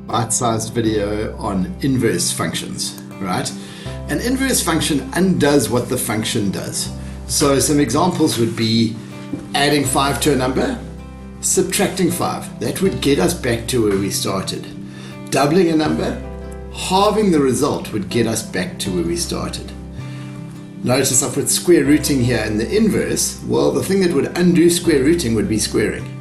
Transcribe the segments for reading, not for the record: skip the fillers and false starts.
bite-sized video on inverse functions, right? An inverse function undoes what the function does. So some examples would be adding 5 to a number, subtracting 5. That would get us back to where we started. Doubling a number, halving the result would get us back to where we started. Notice I put square rooting here in the inverse. Well, the thing that would undo square rooting would be squaring.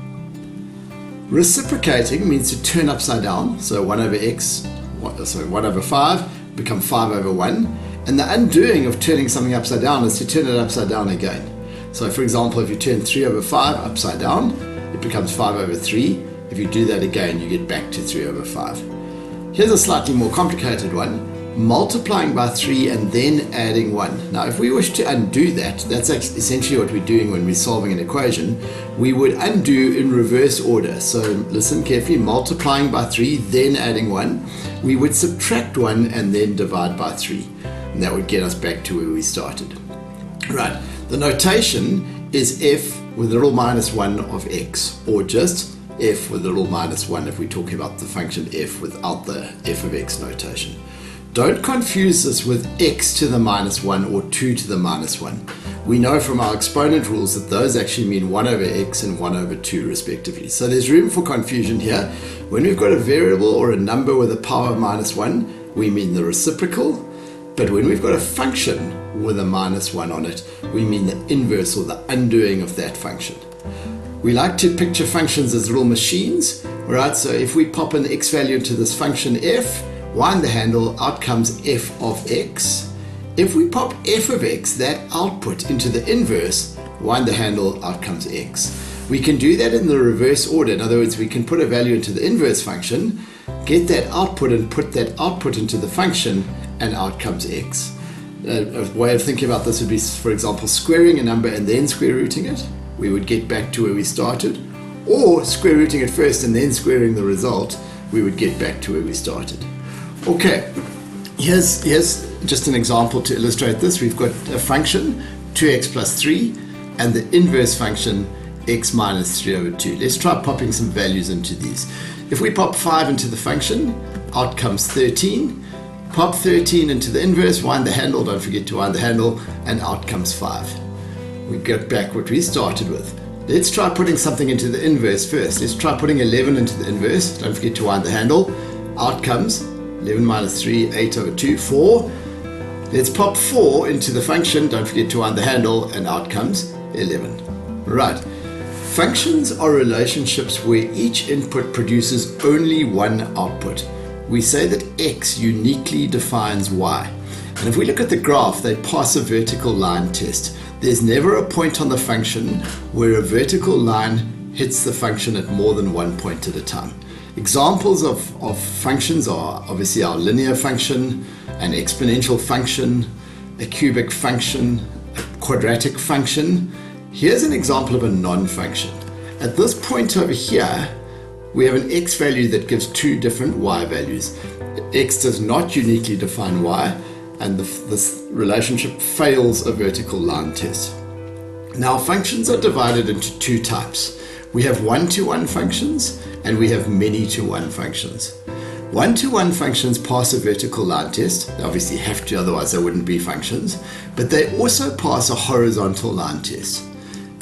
Reciprocating means to turn upside down. So 1 over x, 1 over 5 become 5 over 1. And the undoing of turning something upside down is to turn it upside down again. So for example, if you turn 3 over 5 upside down, it becomes 5 over 3. If you do that again, you get back to 3 over 5. Here's a slightly more complicated one. Multiplying by 3 and then adding 1. Now if we wish to undo that, that's essentially what we're doing when we're solving an equation. We would undo in reverse order. So listen carefully, multiplying by 3 then adding 1. We would subtract 1 and then divide by 3. And that would get us back to where we started. Right, the notation is f with a little minus 1 of x, or just f with a little minus 1 if we're talking about the function f without the f of x notation. Don't confuse this with x to the minus 1 or 2 to the minus 1. We know from our exponent rules that those actually mean 1 over x and 1 over 2 respectively. So there's room for confusion here. When we've got a variable or a number with a power of minus 1, we mean the reciprocal. But when we've got a function with a minus 1 on it, we mean the inverse or the undoing of that function. We like to picture functions as little machines, right? So if we pop an x value into this function f, wind the handle, out comes f of x. If we pop f of x, that output, into the inverse, wind the handle, out comes x. We can do that in the reverse order. In other words, we can put a value into the inverse function, get that output and put that output into the function, and out comes x. A way of thinking about this would be, for example, squaring a number and then square rooting it. We would get back to where we started. Or square rooting it first and then squaring the result, we would get back to where we started. Okay, here's just an example to illustrate this. We've got a function 2x plus 3 and the inverse function x minus 3 over 2. Let's try popping some values into these. If we pop 5 into the function, out comes 13. Pop 13 into the inverse, wind the handle, don't forget to wind the handle, and out comes 5. We get back what we started with. Let's try putting something into the inverse first. Let's try putting 11 into the inverse, don't forget to wind the handle. Out comes 11 minus 3, 8 over 2, 4. Let's pop 4 into the function, don't forget to wind the handle, and out comes 11. Right. Functions are relationships where each input produces only one output. We say that x uniquely defines y. And if we look at the graph, they pass a vertical line test. There's never a point on the function where a vertical line hits the function at more than one point at a time. Examples of functions are obviously our linear function, an exponential function, a cubic function, a quadratic function. Here's an example of a non-function. At this point over here, we have an x value that gives two different y values. X does not uniquely define y, and this relationship fails a vertical line test. Now, functions are divided into two types. We have one-to-one functions and we have many-to-one functions. One-to-one functions pass a vertical line test. They obviously have to, otherwise they wouldn't be functions, but they also pass a horizontal line test.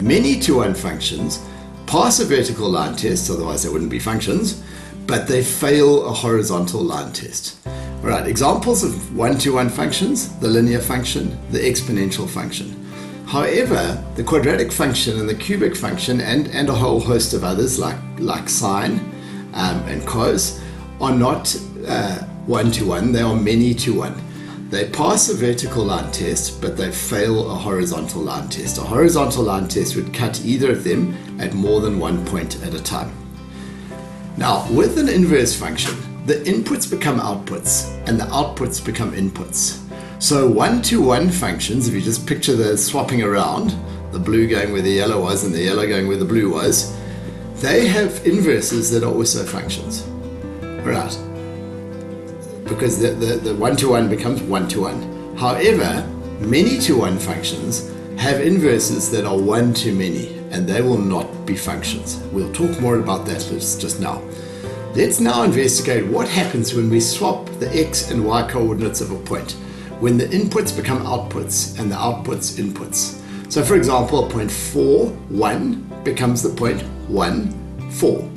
Many-to-one functions pass a vertical line test, otherwise they wouldn't be functions, but they fail a horizontal line test. All right, examples of one-to-one functions: the linear function, the exponential function. However, the quadratic function and the cubic function and a whole host of others like sine and cos are not one-to-one, they are many-to-one. They pass a vertical line test, but they fail a horizontal line test. A horizontal line test would cut either of them at more than one point at a time. Now, with an inverse function, the inputs become outputs and the outputs become inputs. So one-to-one functions, if you just picture the swapping around, the blue going where the yellow was and the yellow going where the blue was, they have inverses that are also functions. Right? Because the one-to-one becomes one-to-one. However, many-to-one functions have inverses that are one-to-many, and they will not be functions. We'll talk more about that just now. Let's now investigate what happens when we swap the x and y coordinates of a point, when the inputs become outputs and the outputs inputs. So for example, a point 4, 1 becomes the point 1, 4.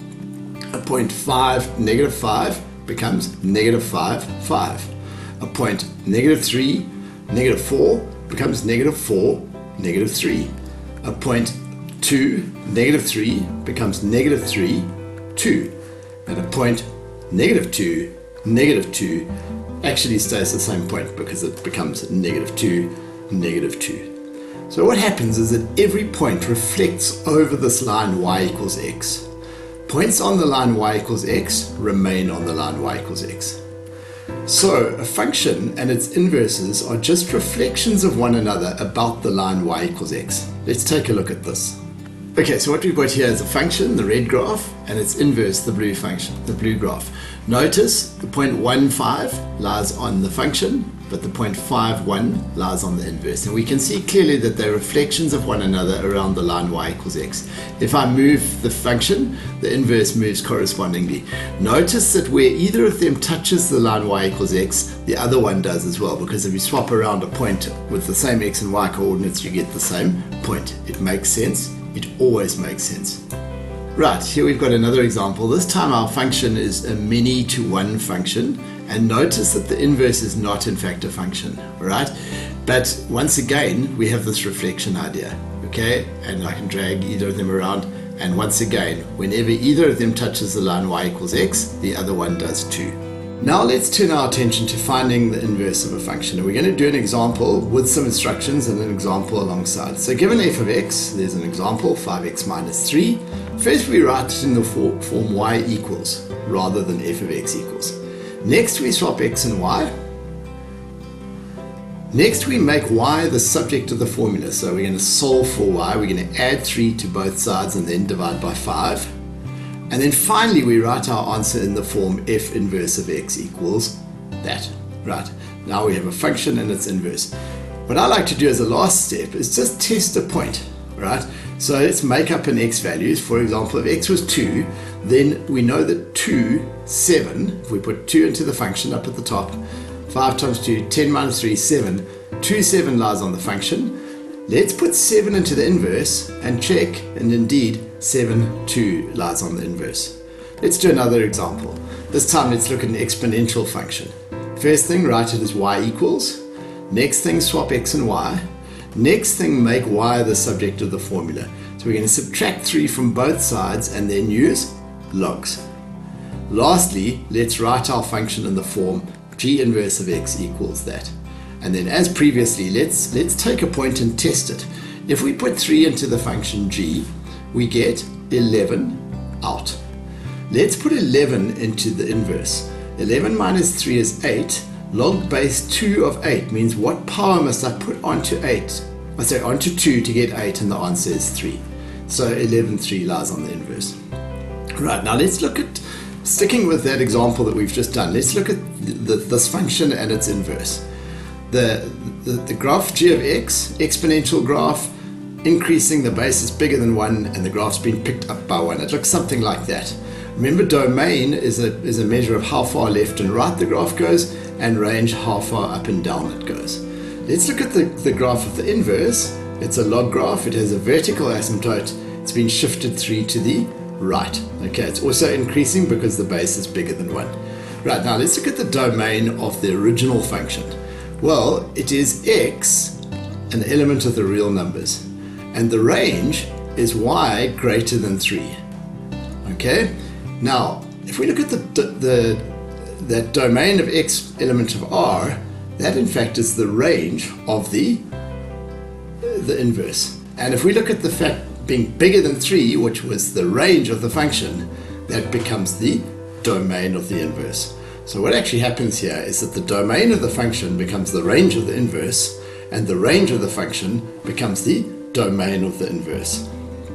A point 5, negative 5 becomes negative 5, 5. A point negative 3, negative 4 becomes negative 4, negative 3. A point 2, negative 3 becomes negative 3, 2. And a point negative 2, negative 2 actually stays the same point because it becomes negative 2, negative 2. So what happens is that every point reflects over this line y equals x. Points on the line y equals x remain on the line y equals x. So a function and its inverses are just reflections of one another about the line y equals x. Let's take a look at this. Okay, so what we've got here is a function, the red graph, and its inverse, the blue function, the blue graph. Notice the 0.15 lies on the function, but the 0.51 lies on the inverse. And we can see clearly that they're reflections of one another around the line y equals x. If I move the function, the inverse moves correspondingly. Notice that where either of them touches the line y equals x, the other one does as well, because if you swap around a point with the same x and y coordinates, you get the same point. It makes sense. It always makes sense. Right, here we've got another example. This time our function is a many to one function, and notice that the inverse is not in fact a function, right? But once again, we have this reflection idea, okay? And I can drag either of them around, and once again, whenever either of them touches the line y equals x, the other one does too. Now let's turn our attention to finding the inverse of a function. And we're going to do an example with some instructions and an example alongside. So given f of x, there's an example, 5x minus 3. First we write it in the form y equals, rather than f of x equals. Next we swap x and y. Next we make y the subject of the formula. So we're going to solve for y. We're going to add 3 to both sides and then divide by 5. And then finally we write our answer in the form f inverse of x equals that. Right, now we have a function and its inverse. What I like to do as a last step is just test a point, right? So let's make up an x values. For example, if x was 2, then we know that 2, 7, if we put 2 into the function up at the top, 5 times 2, 10 minus 3, 7, 2, 7 lies on the function. Let's put 7 into the inverse and check, and indeed 7, 2 lies on the inverse. Let's do another example. This time let's look at an exponential function. First thing, write it as y equals. Next thing, swap x and y. Next thing, make y the subject of the formula. So we're going to subtract 3 from both sides and then use logs. Lastly, let's write our function in the form g inverse of x equals that. And then as previously, let's take a point and test it. If we put 3 into the function g, we get 11 out. Let's put 11 into the inverse. 11 minus 3 is 8. Log base 2 of 8 means what power must I put onto 8? I say onto 2 to get 8, and the answer is 3. So 11, 3 lies on the inverse. Right, now let's look at, sticking with that example that we've just done, let's look at this function and its inverse. The graph g of x, exponential graph, increasing, the base is bigger than 1 and the graph's been picked up by 1. It looks something like that. Remember, domain is a measure of how far left and right the graph goes, and range how far up and down it goes. Let's look at the graph of the inverse. It's a log graph. It has a vertical asymptote. It's been shifted 3 to the right. Okay, it's also increasing because the base is bigger than 1. Right, now let's look at the domain of the original function. Well, it is x, an element of the real numbers, and the range is y greater than 3. Okay, now if we look at that domain of x element of r, that in fact is the range of the inverse. And if we look at the fact being bigger than 3, which was the range of the function, that becomes the domain of the inverse. So what actually happens here is that the domain of the function becomes the range of the inverse, and the range of the function becomes the domain of the inverse.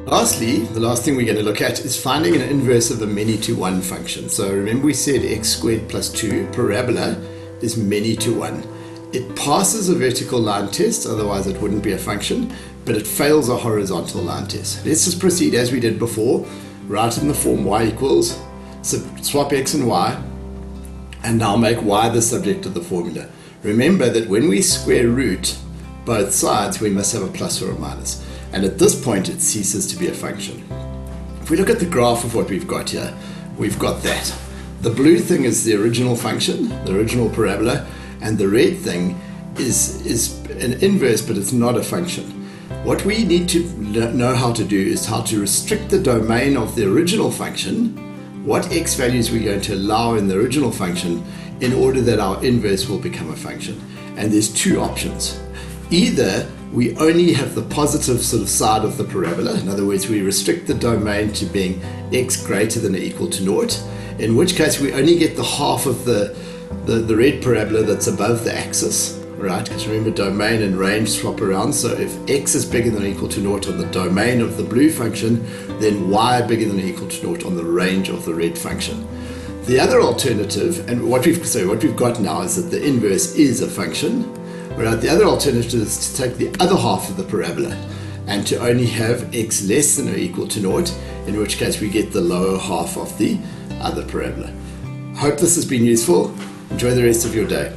Lastly, the last thing we're going to look at is finding an inverse of a many to one function. So remember we said x squared plus 2, parabola, is many to 1. It passes a vertical line test, otherwise it wouldn't be a function, but it fails a horizontal line test. Let's just proceed as we did before. Write in the form y equals, So swap x and y, and now make y the subject of the formula. Remember that when we square root both sides, we must have a plus or a minus. And at this point, it ceases to be a function. If we look at the graph of what we've got here, we've got that. The blue thing is the original function, the original parabola, and the red thing is an inverse, but it's not a function. What we need to know how to do is how to restrict the domain of the original function, what x values we're going to allow in the original function, in order that our inverse will become a function. And there's two options. Either we only have the positive sort of side of the parabola, in other words, we restrict the domain to being x greater than or equal to naught, in which case we only get the half of the red parabola that's above the axis, right? Because remember, domain and range swap around, so if x is bigger than or equal to naught on the domain of the blue function, then y bigger than or equal to naught on the range of the red function. The other alternative, and what we've got now is that the inverse is a function, whereas the other alternative is to take the other half of the parabola and to only have x less than or equal to naught, in which case we get the lower half of the other parabola. Hope this has been useful. Enjoy the rest of your day.